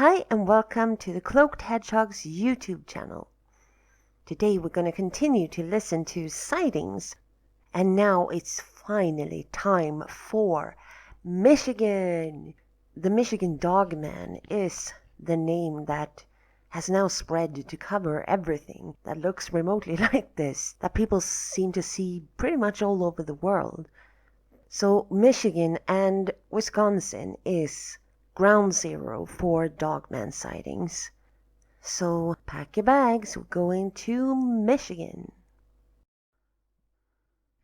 Hi and welcome to the Cloaked Hedgehog's YouTube channel. Today we're going to continue to listen to sightings, and now it's finally time for Michigan. The Michigan Dogman is the name that has now spread to cover everything that looks remotely like this, that people seem to see pretty much all over the world. So Michigan and Wisconsin is ground zero for Dogman sightings. So pack your bags, we're going to Michigan.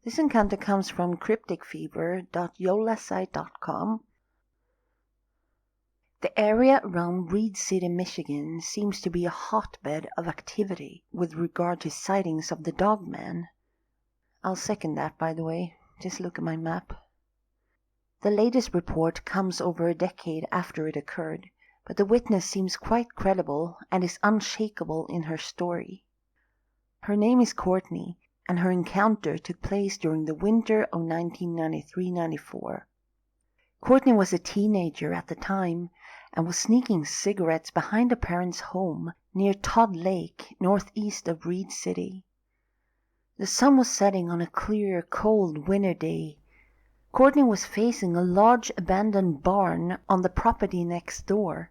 This encounter comes from crypticfever.yolasite.com. The area around Reed City, Michigan seems to be a hotbed of activity with regard to sightings of the Dogman. I'll second that, by the way. Just look at my map. The latest report comes over a decade after it occurred, but the witness seems quite credible and is unshakable in her story. Her name is Courtney, and her encounter took place during the winter of 1993-94. Courtney was a teenager at the time and was sneaking cigarettes behind her parents' home near Todd Lake, northeast of Reed City. The sun was setting on a clear, cold winter day. Courtney was facing a large abandoned barn on the property next door.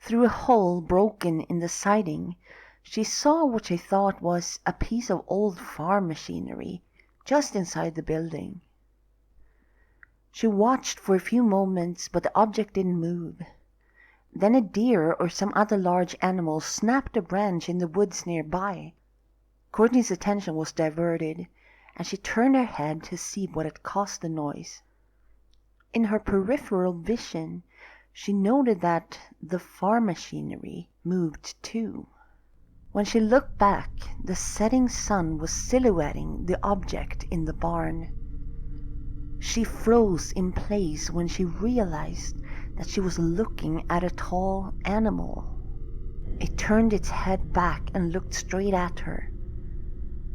Through a hole broken in the siding, she saw what she thought was a piece of old farm machinery just inside the building. She watched for a few moments, but the object didn't move. Then a deer or some other large animal snapped a branch in the woods nearby. Courtney's attention was diverted, and she turned her head to see what had caused the noise. In her peripheral vision, she noted that the farm machinery moved too. When she looked back, the setting sun was silhouetting the object in the barn. She froze in place when she realized that she was looking at a tall animal. It turned its head back and looked straight at her.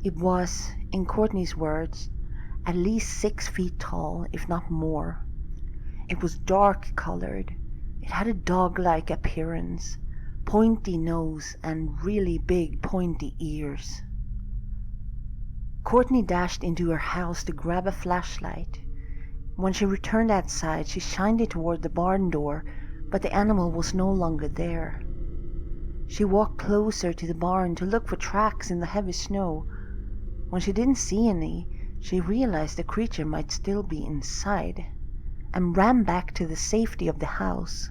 It was, in Courtney's words, at least 6 feet tall, if not more. It was dark colored. It had a dog-like appearance, pointy nose and really big pointy ears. Courtney dashed into her house to grab a flashlight. When she returned outside, she shined it toward the barn door, but the animal was no longer there. She walked closer to the barn to look for tracks in the heavy snow. When she didn't see any, she realized the creature might still be inside, and ran back to the safety of the house.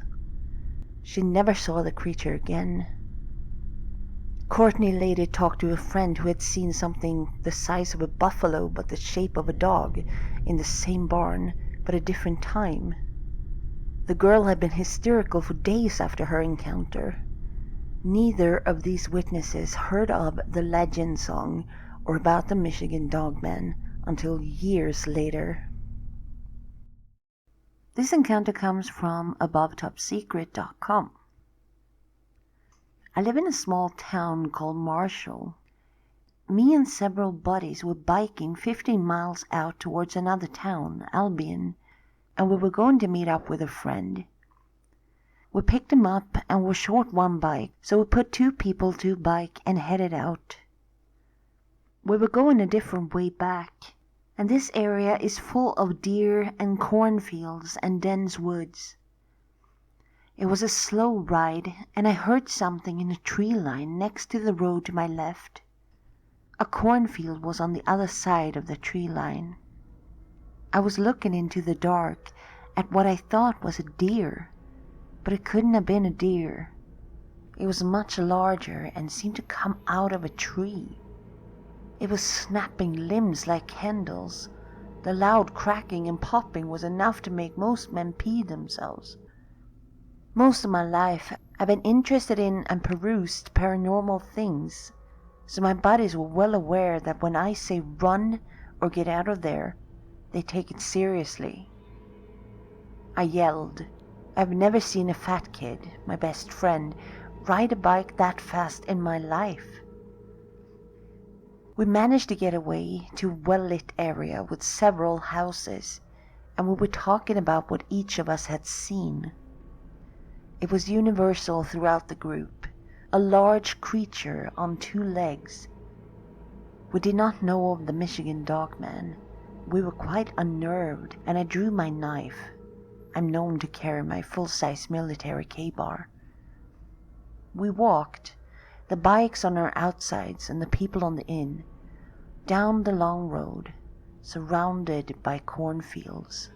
She never saw the creature again. Courtney later talked to a friend who had seen something the size of a buffalo but the shape of a dog in the same barn, but a different time. The girl had been hysterical for days after her encounter. Neither of these witnesses heard of the legend song or about the Michigan Dogman until years later. This encounter comes from AboveSecretcom. I live in a small town called Marshall. Me and several buddies were biking 15 miles out towards another town, Albion, and we were going to meet up with a friend. We picked him up and were short one bike, so we put 2 people to a bike and headed out. We were going a different way back, and this area is full of deer and cornfields and dense woods. It was a slow ride, and I heard something in a tree line next to the road to my left. A cornfield was on the other side of the tree line. I was looking into the dark at what I thought was a deer, but it couldn't have been a deer. It was much larger and seemed to come out of a tree. It was snapping limbs like candles. The loud cracking and popping was enough to make most men pee themselves. Most of my life, I've been interested in and perused paranormal things, so my buddies were well aware that when I say run or get out of there, they take it seriously. I yelled. I've never seen a fat kid, my best friend, ride a bike that fast in my life. We managed to get away to a well-lit area with several houses, and we were talking about what each of us had seen. It was universal throughout the group, a large creature on 2 legs. We did not know of the Michigan Dogman. We were quite unnerved, and I drew my knife. I'm known to carry my full-size military K-bar. We walked, the bikes on our outsides and the people on the inn, down the long road, surrounded by cornfields.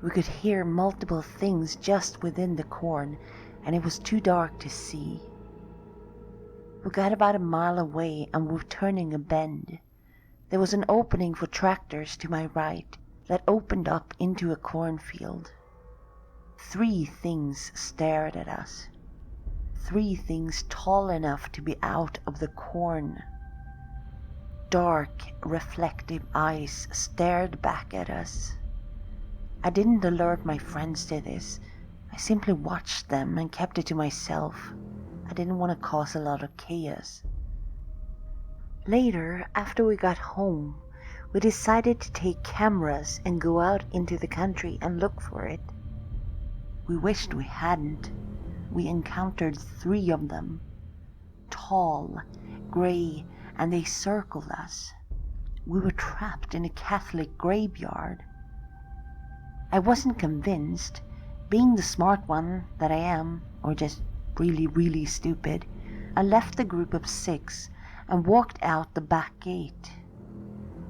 We could hear multiple things just within the corn, and it was too dark to see. We got about a mile away and were turning a bend. There was an opening for tractors to my right that opened up into a cornfield. 3 things stared at us. 3 things tall enough to be out of the corn. Dark, reflective eyes stared back at us. I didn't alert my friends to this. I simply watched them and kept it to myself. I didn't want to cause a lot of chaos. Later, after we got home, we decided to take cameras and go out into the country and look for it. We wished we hadn't. We encountered 3 of them. Tall, gray, and they circled us. We were trapped in a Catholic graveyard. I wasn't convinced. Being the smart one that I am, or just really stupid, I left the group of 6 and walked out the back gate.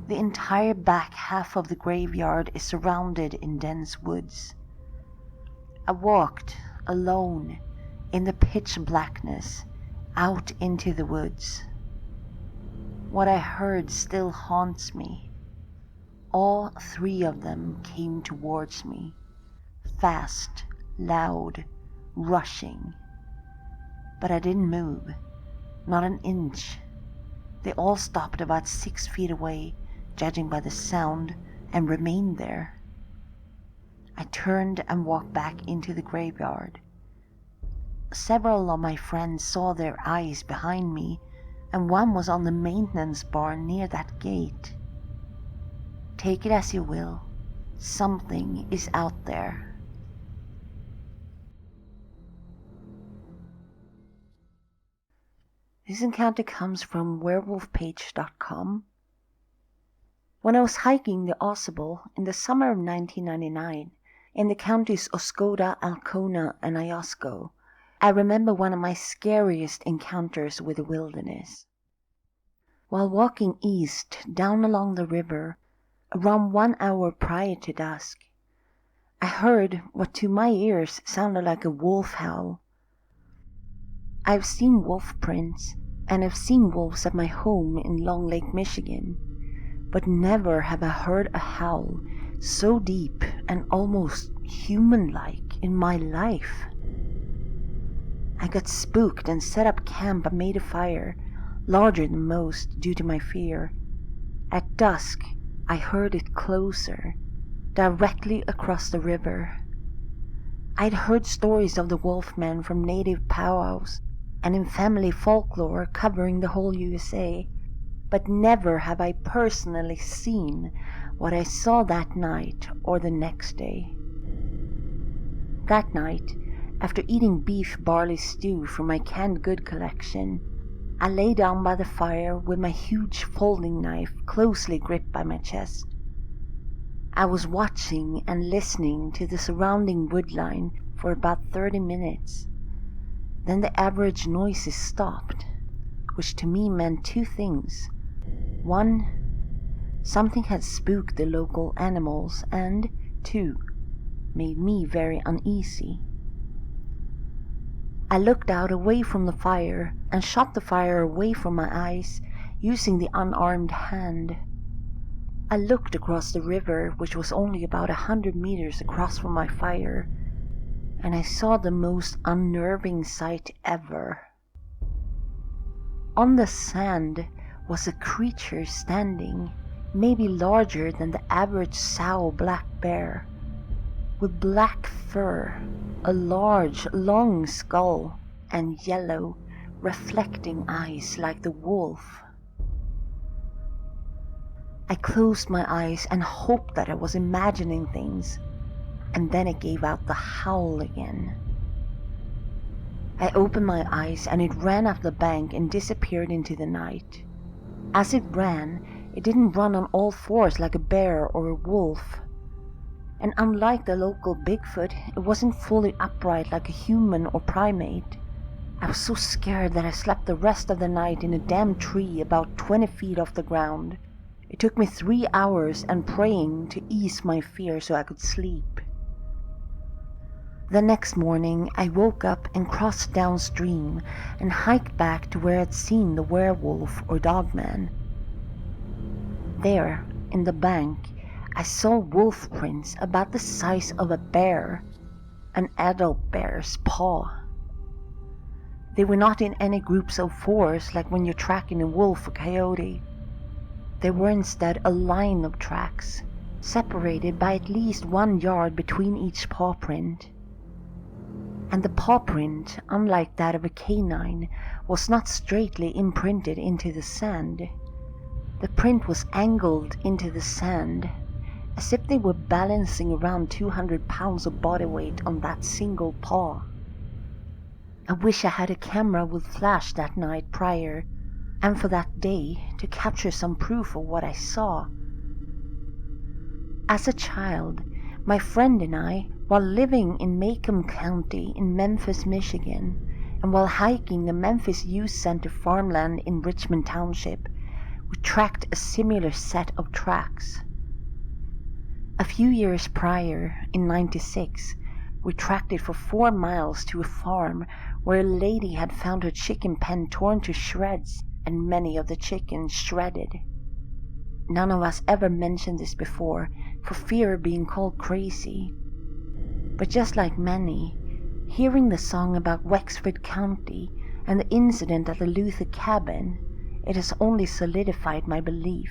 The entire back half of the graveyard is surrounded in dense woods. I walked, alone, in the pitch blackness, out into the woods. What I heard still haunts me. All 3 of them came towards me, fast, loud, rushing. But I didn't move, not an inch. They all stopped about 6 feet away, judging by the sound, and remained there. I turned and walked back into the graveyard. Several of my friends saw their eyes behind me, and one was on the maintenance barn near that gate. Take it as you will. Something is out there. This encounter comes from WerewolfPagecom. When I was hiking the Ausable in the summer of 1999 in the counties Oscoda, Alcona, and Iosco, I remember one of my scariest encounters with the wilderness. While walking east down along the river, around 1 hour prior to dusk, I heard what to my ears sounded like a wolf howl. I've seen wolf prints, and I've seen wolves at my home in Long Lake, Michigan, but never have I heard a howl so deep and almost human-like in my life. I got spooked and set up camp and made a fire, larger than most due to my fear. At dusk, I heard it closer, directly across the river. I'd heard stories of the wolfmen from native powwows and in family folklore covering the whole USA, but never have I personally seen what I saw that night or the next day. That night, after eating beef barley stew from my canned good collection, I lay down by the fire with my huge folding knife closely gripped by my chest. I was watching and listening to the surrounding woodline for about 30 minutes. Then the average noises stopped, which to me meant 2 things. 1, something had spooked the local animals, and 2, made me very uneasy. I looked out away from the fire and shot the fire away from my eyes using the unarmed hand. I looked across the river, which was only about 100 meters across from my fire, and I saw the most unnerving sight ever. On the sand was a creature standing, maybe larger than the average sow black bear, with black fur, a large, long skull, and yellow, reflecting eyes like the wolf. I closed my eyes and hoped that I was imagining things, and then it gave out the howl again. I opened my eyes and it ran up the bank and disappeared into the night. As it ran, it didn't run on all fours like a bear or a wolf. And unlike the local Bigfoot, it wasn't fully upright like a human or primate. I was so scared that I slept the rest of the night in a damn tree about 20 feet off the ground. It took me 3 hours and praying to ease my fear so I could sleep. The next morning, I woke up and crossed downstream and hiked back to where I'd seen the werewolf or dogman. There, in the bank, I saw wolf prints about the size of a bear, an adult bear's paw. They were not in any groups of fours like when you're tracking a wolf or coyote. They were instead a line of tracks, separated by at least 1 yard between each paw print. And the paw print, unlike that of a canine, was not straightly imprinted into the sand. The print was angled into the sand, as if they were balancing around 200 pounds of body weight on that single paw. I wish I had a camera with flash that night prior, and for that day, to capture some proof of what I saw. As a child, my friend and I, while living in Macomb County in Memphis, Michigan, and while hiking the Memphis Youth Center farmland in Richmond Township, we tracked a similar set of tracks. A few years prior, in '96, we tracked it for 4 miles to a farm where a lady had found her chicken pen torn to shreds and many of the chickens shredded. None of us ever mentioned this before for fear of being called crazy. But just like many, hearing the song about Wexford County and the incident at the Luther cabin, it has only solidified my belief.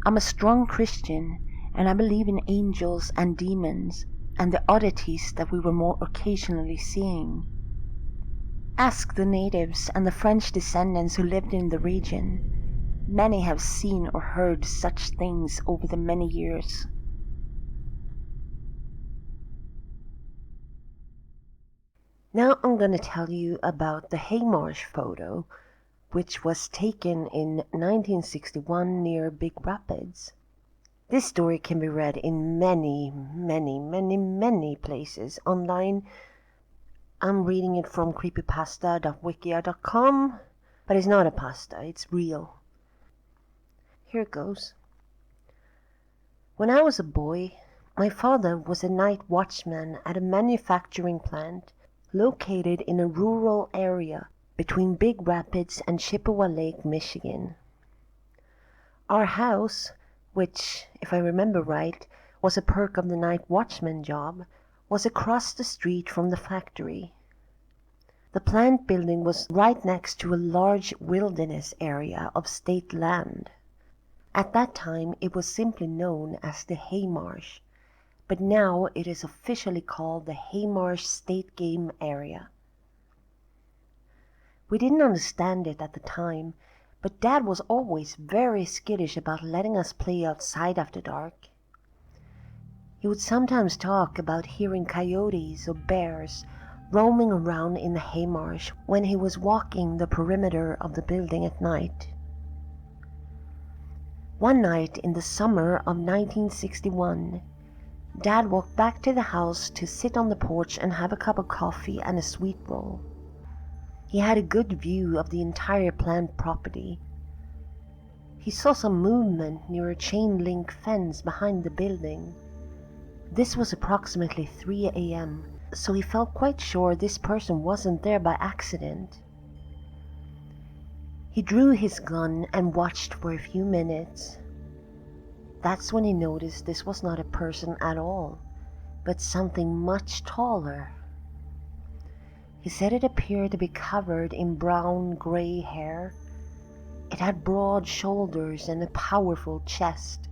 I'm a strong Christian, and I believe in angels and demons and the oddities that we were more occasionally seeing. Ask the natives and the French descendants who lived in the region. Many have seen or heard such things over the many years. Now I'm going to tell you about the Hay Marsh photo, which was taken in 1961 near Big Rapids. This story can be read in many places online. I'm reading it from creepypasta.wikia.com, but it's not a pasta, it's real. Here it goes. When I was a boy, my father was a night watchman at a manufacturing plant located in a rural area between Big Rapids and Chippewa Lake, Michigan. Our house, which, if I remember right, was a perk of the night watchman job, was across the street from the factory. The plant building was right next to a large wilderness area of state land. At that time, it was simply known as the Hay Marsh, but now it is officially called the Hay Marsh State Game Area. We didn't understand it at the time, but Dad was always very skittish about letting us play outside after dark. He would sometimes talk about hearing coyotes or bears roaming around in the hay marsh when he was walking the perimeter of the building at night. One night in the summer of 1961, Dad walked back to the house to sit on the porch and have a cup of coffee and a sweet roll. He had a good view of the entire plant property. He saw some movement near a chain-link fence behind the building. This was approximately 3 a.m., so he felt quite sure this person wasn't there by accident. He drew his gun and watched for a few minutes. That's when he noticed this was not a person at all, but something much taller. He said it appeared to be covered in brown-gray hair. It had broad shoulders and a powerful chest.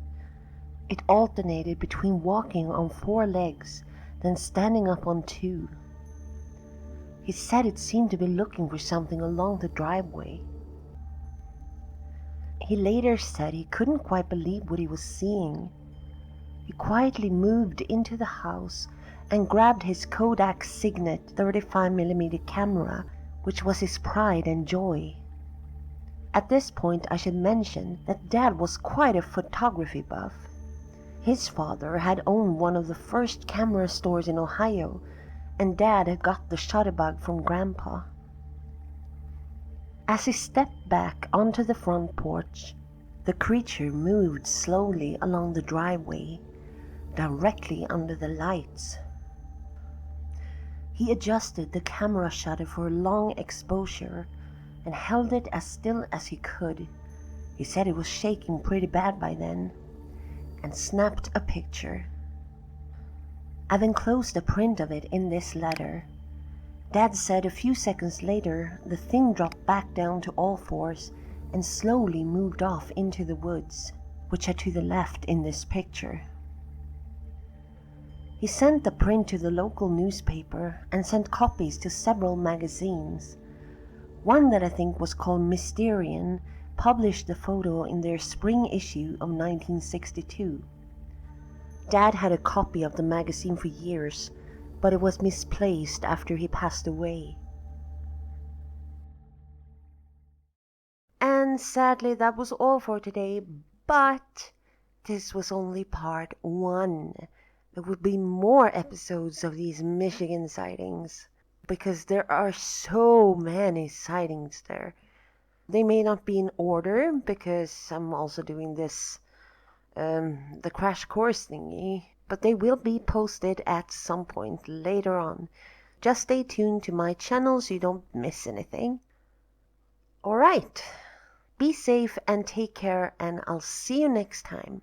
It alternated between walking on 4 legs, then standing up on 2. He said it seemed to be looking for something along the driveway. He later said he couldn't quite believe what he was seeing. He quietly moved into the house and grabbed his Kodak Signet 35mm camera, which was his pride and joy. At this point I should mention that Dad was quite a photography buff. His father had owned one of the first camera stores in Ohio, and Dad had got the shutterbug from Grandpa. As he stepped back onto the front porch, the creature moved slowly along the driveway, directly under the lights. He adjusted the camera shutter for a long exposure and held it as still as he could. He said it was shaking pretty bad by then, and snapped a picture. I've enclosed a print of it in this letter. Dad said a few seconds later the thing dropped back down to all fours and slowly moved off into the woods, which are to the left in this picture. He sent the print to the local newspaper and sent copies to several magazines. One that I think was called Mysterian published the photo in their spring issue of 1962. Dad had a copy of the magazine for years, but it was misplaced after he passed away. And sadly that was all for today, but this was only part 1. There will be more episodes of these Michigan sightings, because there are so many sightings there. They may not be in order, because I'm also doing this, the crash course thingy, but they will be posted at some point later on. Just stay tuned to my channel so you don't miss anything. Alright, be safe and take care, and I'll see you next time.